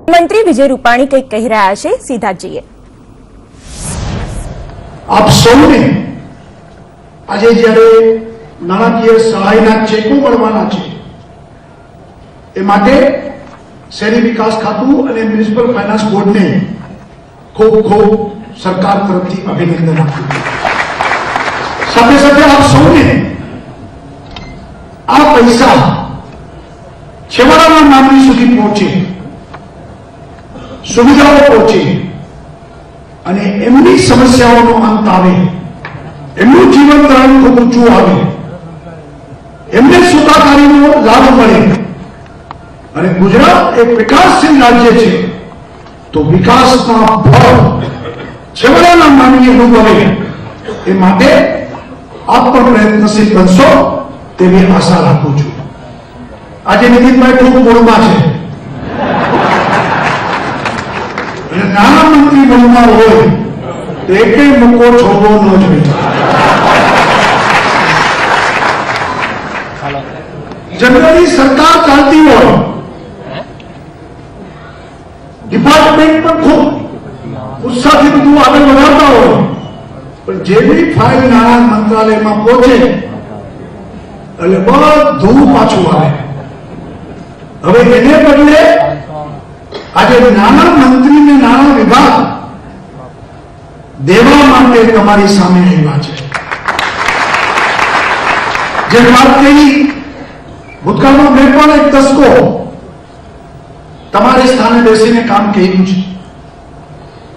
મંત્રી વિજય રૂપાણી કંઈક કહી રહ્યા છે, સીધા જઈએ. આપ સૌને આજે જ્યારે નાણાકીય સહાયના ચેકો મળવાના છે એ માટે શહેરી વિકાસ ખાતું અને મ્યુનિસિપલ ફાઇનાન્સ બોર્ડને ખૂબ ખૂબ સરકાર તરફથી અભિનંદન આપ્યું. સાથે સાથે આપ સૌને આ પૈસા છેવાડાના માનવી સુધી પહોંચે, સુવિધાઓ પહોંચે અને એમની સમસ્યાઓનો અંત આવે, એમનું જીવન ધોરણ ખૂબ ઊંચું આવે, એમને સુખાકારીનો લાભ મળે. અને ગુજરાત એક વિકાસશીલ રાજ્ય છે તો વિકાસના ફળ છેવાડાના માનવી અનુભવે એ માટે આપ પણ પ્રયત્નશીલ બનશો તેવી આશા રાખું છું. આજે નીતિનભાઈ ખૂબ મૂળમાં છે અને નાણામંત્રી બનનાર હોય તો એકેય મુક્કો છોડવો ન જોઈએ. જનરલી સરકાર ચાલતી હોય, ડિપાર્ટમેન્ટ પણ ખૂબ ઉત્સાહથી બધું આગળ વધારતા હોય, પણ જેવી ફાઇલ નાણાં મંત્રાલયમાં પહોંચે એટલે બધું પાછું આવે. હવે એને બદલે આજે નાણાં મંત્રીને નાણાં વિભાગ દેવા માટે તમારી સામે આવ્યા છે. જે વાત કરી ભૂતકાળમાં મેં પણ એક દસકો તમારે સ્થાને બેસીને કામ કર્યું છે.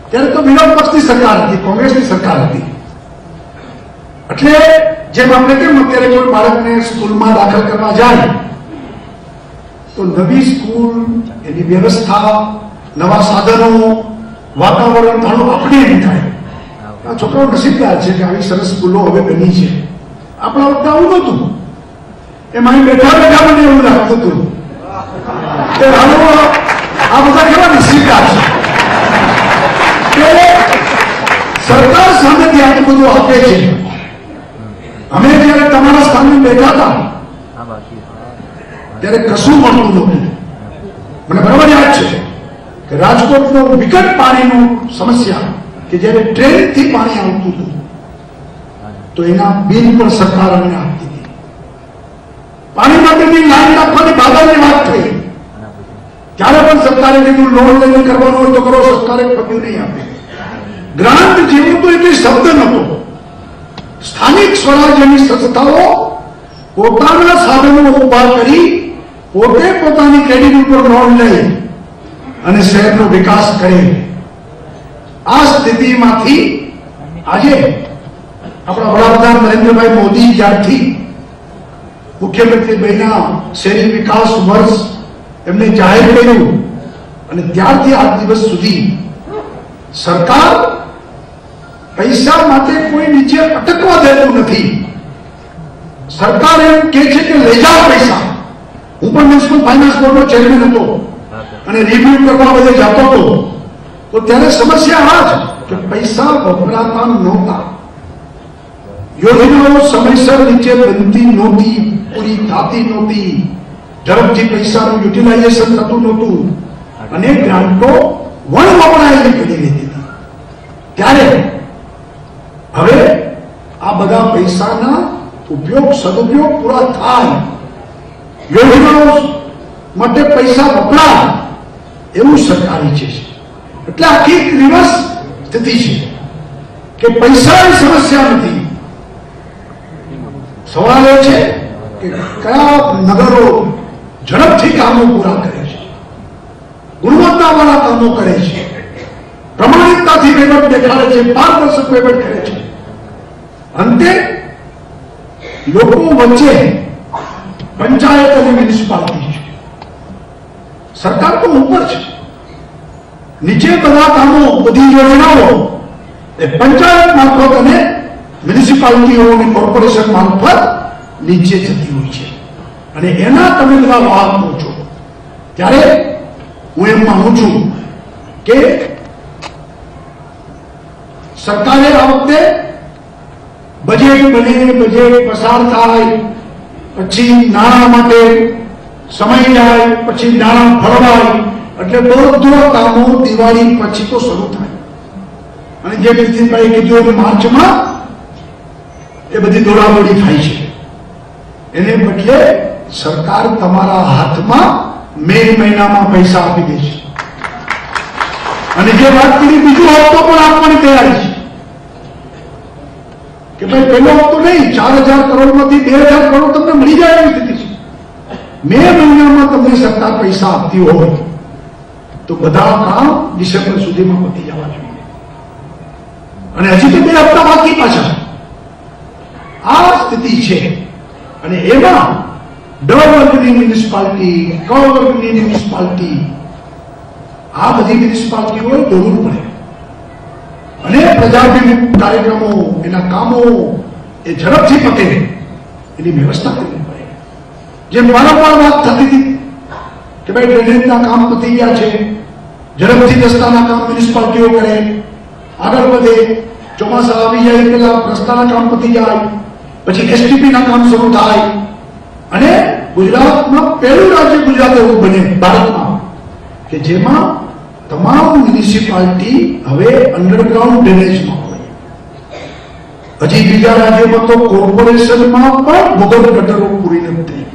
ત્યારે તો વિરોધ પક્ષની સરકાર હતી, કોંગ્રેસની સરકાર હતી. એટલે જેમ આપણે કેમ અત્યારે કોઈ બાળકને સ્કૂલમાં દાખલ કરવા જાય તો નવી સ્કૂલ, એની વ્યવસ્થા, નવા સાધનો, વાતાવરણ ઘણું આપણે નહીં થાય. આ છોકરાઓ નસીબદાર છે કે આવી સરસ સ્કૂલો હવે બની છે. આપણા વખતે આવું નહોતું. એમાં બેઠા બેઠા મને એવું લાગતું હતું કે આ બધા કેવા નસીબદાર છે કે સરકાર સામેથી આટલું બધું આપે છે. અમે જયારે તમારા સ્થાને બેઠા હતા ત્યારે કશું મળતું નહોતું. મને બરાબર યાદ છે કે રાજકોટનો વિકટ પાણીનો સમસ્યા કે જયારે ટ્રેનથી પાણી આવતું હતું તો એના બિલ પણ સરકાર અમને આપતી હતી. પાણી માટેની લાઈન રાખવાની બાબતની વાત થઈ ત્યારે પણ સરકારે કીધું લોન લઈને કરવાનું હોય તો કરો, સરકારે પગલું નહીં આપે. ગ્રાન્ટ જેવું તો એટલે શબ્દ નહોતો. સ્થાનિક સ્વરાજ્યની સંસ્થાઓ પોતાના સાધનો ઉભા કરી પોતે પોતાની ક્રેડિટ ઉપર લોન લઈ અને શહેરનો વિકાસ કરે. આ સ્થિતિમાંથી આજે આપણા વડાપ્રધાન નરેન્દ્રભાઈ મોદી જ્યારથી મુખ્યમંત્રી બન્યા, શહેરી વિકાસ વર્ષ એમને જાહેર કર્યું અને ત્યારથી આજ દિવસ સુધી સરકાર પૈસા માટે કોઈ નીચે અટકવા દેતું નથી. સરકાર એમ કે છે કે લઈ જાઓ પૈસા. હું પણ મ્યુનિસિપલ ફાઇનાન્સ બોર્ડનો ચેરમેન હતો અને રિવ્યુ કરવા બધે જતો હતો તો ત્યારે સમસ્યા આ જ કે પૈસા વપરાતા નહોતા. યોજનાઓ સમયસર નીચે બનતી નહોતી, પૂરી થતી નહોતી, ઝડપથી પૈસાનું યુટિલાઇઝેશન થતું નહોતું અને ગ્રાન્ટો વણ વપરાયેલી પડી રહેતી હતી. ત્યારે હવે આ બધા પૈસાના ઉપયોગ સદુપયોગ પૂરા થાય, યોજનાઓ માટે પૈસા વપરાય એવું સરકાર ઈચ્છે છે. એટલે આખી રિવર્સ સ્થિતિ છે કે પૈસાની સમસ્યા નથી. સવાલ એ છે કે કયા નગરો ઝડપથી કામો પૂરા કરે છે, ગુણવત્તાવાળા કામો કરે છે, પ્રમાણિકતાથી વહીવટ દેખાડે છે, પારદર્શક વહીવટ કરે છે. અંતે લોકો વચ્ચે પંચાયત અને મ્યુનિસિપાલિટી છે. સરકાર તો ઉપર છે, નીચે બધા કામો, બધી યોજનાઓ એ પંચાયત મારફત અને મ્યુનિસિપાલિટીઓ અને કોર્પોરેશન મારફત નીચે જતી હોય છે અને એના તમે બધા લાભ પહોંચો. ત્યારે હું એમ માનું છું કે સરકારે આ વખતે બજેટ બને, બજેટ પસાર થાય, પછી નાણાં માટે સમય જાય, પછી નાણાં ફળવાય, એટલે બધા કામો દિવાળી પછી તો શરૂ થાય. અને જે નીતિનભાઈ કીધું કે માર્ચમાં એ બધી દોડાદોડી થાય છે. એને બદલે સરકાર તમારા હાથમાં મે મહિનામાં પૈસા આપી દે છે. અને જે વાત કરી બીજો હપ્તો પણ આપવાની તૈયારી છે કે ભાઈ પહેલો હપ્તો નહીં, 4,000 કરોડમાંથી 2,000 કરોડ તમને મળી જાય એવી સ્થિતિ છે. મે મહિનામાં તમને સરકાર પૈસા આપતી હોય તો બધા કામ ડિસેમ્બર સુધીમાં પતી જવા જોઈએ. અને હજી તો 2 હપ્તા બાકી પાછા. આ સ્થિતિ છે. અને એમાં ડ વર્ગની મ્યુનિસિપાલિટી, ક વર્ગની મ્યુનિસિપાલિટી, આ બધી મ્યુનિસિપાલિટીઓએ દોડવું પડે અને પ્રજાભિમુખ કાર્યક્રમો, એના કામો એ ઝડપથી પતે એની વ્યવસ્થા કરવી પડે. જેમ વારંવાર વાત થતી હતી કે ભાઈ ડ્રેનેજના કામ પતી ગયા છે, ઝડપથી રસ્તાના કામ મ્યુનિસિપાલિટીઓ કરે, આગળ વધે, ચોમાસા આવી જાય પેલા રસ્તાના કામ પતી જાય, પછી એસટીપી ના કામ શરૂ થાય અને ગુજરાતમાં પહેલું રાજ્ય ગુજરાત એવું બને ભારતમાં કે જેમાં તમામ મ્યુનિસિપાલિટી હવે અંડરગ્રાઉન્ડ ડ્રેનેજમાં હોય. હજી બીજા રાજ્યોમાં તો કોર્પોરેશનમાં પણ વગર ગટરો પૂરી નથી થઈ,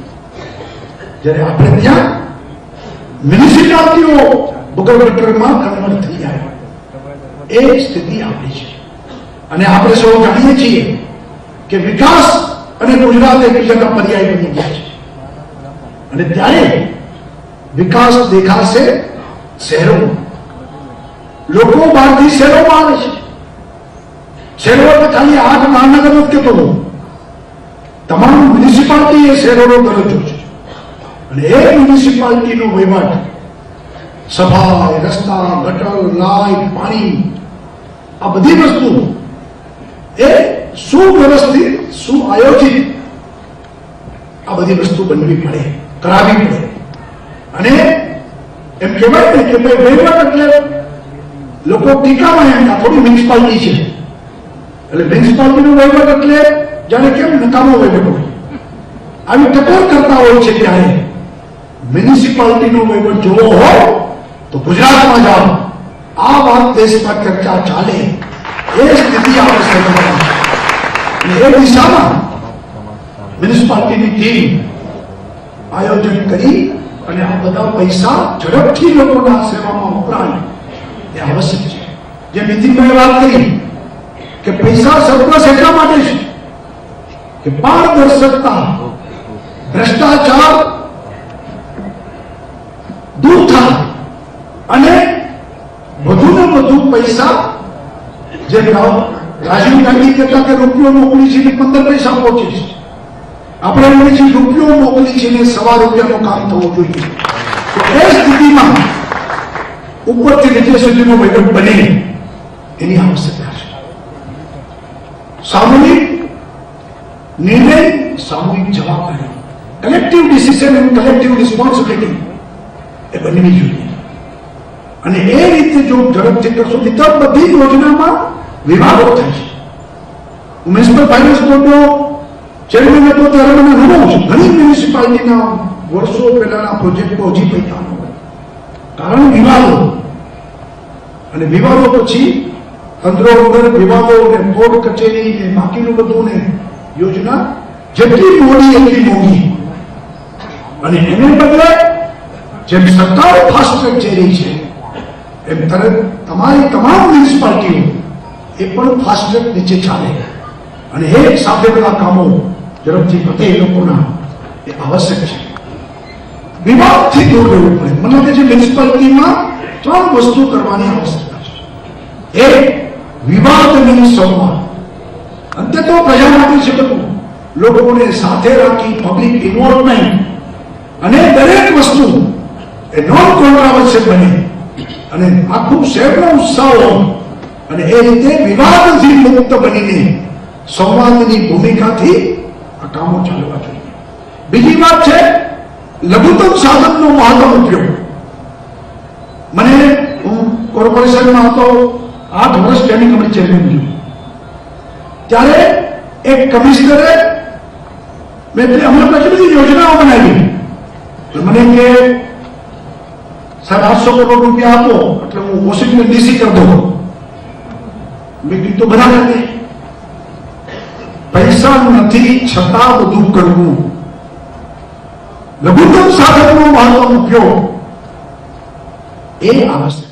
જ્યારે આપણે ત્યાં મ્યુનિસિપાલિટીઓ વગર ગટરમાં કન્વર્ટ થઈ જાય. એ સ્થિતિ આપણી છે. અને આપણે સૌ જાણીએ છીએ કે વિકાસ અને ગુજરાત એકબીજાના પર્યાય બની ગયા છે. અને ત્યારે વિકાસ દેખાશે શહેરોમાં. લોકો બહારથી શહેરોમાં આવે છે. શહેરો એટલે ખાલી 8 મહાનગર નથી કહેતો હું, તમામ મ્યુનિસિપાલિટી એ શહેરોનો દરજ્જો છે. અને એ મ્યુનિસિપાલિટીનો વહીવટ, સફાઈ, રસ્તા, ગટર, લાઇટ, પાણી, આ બધી વસ્તુ એ સુવ્યવસ્થિત, સુઆયોજિત આ બધી વસ્તુ બનવી પડે, કરાવવી પડે. અને એમ કહેવાય ને કે ભાઈ વહીવટ એટલે લોકો ટીકામાં એમ થોડી મ્યુનિસિપાલિટી છે એટલે મ્યુનિસિપાલિટીનો વહીવટ એટલે જાણે કેમ નકામો વહીવટ હોય, આવી ટકોર કરતા હોય છે. ત્યારે મ્યુનિસિપાલિટીનો વહીવટ જોવો હોય તો ગુજરાતમાં જાઓ, આ વાત દેશમાં ચર્ચા ચાલે, એ સ્થિતિ આવશ્યક છે. એ દિશામાં મ્યુનિસિપાલિટીની ટીમ આયોજન કરી અને આ બધા પૈસા ઝડપથી લોકોના સેવામાં વપરાય એ આવશ્યક છે. જે નીતિનભાઈ વાત કરી કે પૈસા સરપ્લસ એટલા માટે છે કે પારદર્શકતા, ભ્રષ્ટાચાર દૂર થાય અને વધુને વધુ પૈસા, જે રાજીવ ગાંધી કહેતા કે રૂપિયો મોકલી છે 15 પૈસા પહોંચે છે, આપણે એમ છીએ રૂપિયો મોકલી છે ને 1.25 રૂપિયાનું કામ થવું જોઈએ. તો એ સ્થિતિમાં ઉપરથી નીચે સુધીનો વહીવટ બને એની આવશ્યકતા છે. સામૂહિક નિર્ણય, સામૂહિક જવાબદારી, collective decision and collective responsibility એ બનવી જોઈએ. અને એ રીતે જો ઝડપથી કરશો તો બધી યોજનામાં વિવાદો થાય છે. મ્યુનિસિપલ ફાઇનાન્સ બોર્ડનો ચેરમેન હતો ત્યારે મને અનુભવ છે. ઘણી મ્યુનિસિપાલિટીના વર્ષો પહેલાના પ્રોજેક્ટો હજી પૈસા ન હોય, કારણ વિવાદો. અને વિવાદો પછી તંત્રો વગર વિવાદો ને કોર્ટ કચેરી ને બાકીનું બધું ને યોજના જેટલી મોડી એટલી મોંઘી. અને એને બદલે જેમ સરકાર ફાસ્ટ ટ્રેક જઈ રહી છે એમ તરત તમારી તમામ મ્યુનિસિપાલિટીઓ એ પણ ફાસ્ટ ટ્રેક નીચે ચાલે અને એક સાથે બધા કામો ઝડપથી પતે એ લોકોના એ આવશ્યક છે. વિવાદથી દૂર રહેવું પડે. મને લાગે છે મ્યુનિસિપાલિટીમાં 3 વસ્તુ કરવાની આવશ્યકતા છે. એક, વિવાદની સંવાદ. અંતે તો પ્રજા માટે છે બધું, લોકોને સાથે રાખી પબ્લિક ઇન્વોલ્વમેન્ટ અને દરેક વસ્તુ એ નોન કોન્ટ્રાવર્સિયલ બને અને આખું શહેરનો ઉત્સાહ હોય અને એ રીતે વિવાદથી મુક્ત બનીને સંવાદની ભૂમિકાથી આ કામો ચાલવા જોઈએ. બીજી વાત છે લઘુત્તમ સાધનનો મહત્તમ ઉપયોગ. મને હું કોર્પોરેશનમાં હતો, 8 વર્ષ સ્ટેન્ડિંગ કમિટી ચેરમેન છું. ત્યારે એક કમિશનરે અમે કેટલી બધી યોજનાઓ બનાવી. મને કે સાહેબ 800 કરોડ રૂપિયા આપો એટલે હું વોશિંગને ડીસી કરી દઉં. મેં કીધું તો બરાબર ને, પૈસા નથી છતાં બધું કરવું, લઘુત્તમ સાધનનો મહત્વનો ઉપયોગ એ આવશ્યક.